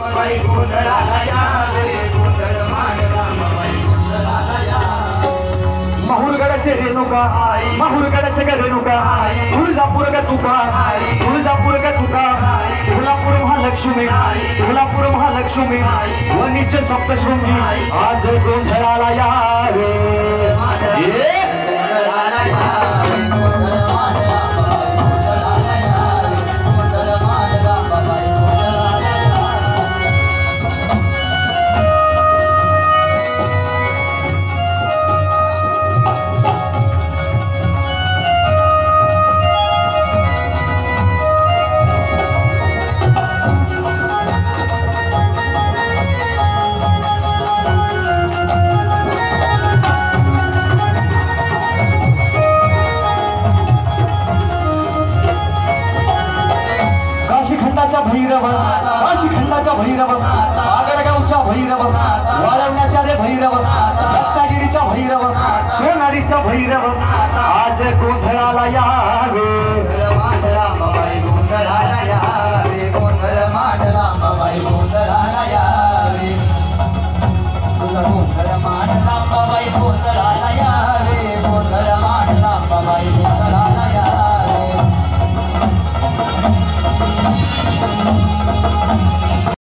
बाई गोंधळाला या रे गोंधळ मांडला बाई गोंधळाला या माहुरगडाचे रेणुका माहुरगडाचे ग रेणुका तुळजापूर ग तुका तुळजापूर ग तुका तुळजापूर महालक्ष्मी तुळजापूर महालक्ष्मी वणीचे सप्तशृंगी आज गोंधळाला या रे भैरव काशी खंडाचा भैरव आगडगावचा भैरव वाळवण्याचा रे भैरव रत्नागिरीचा भैरव सोनारीचा भैरव आज गोंधळाला या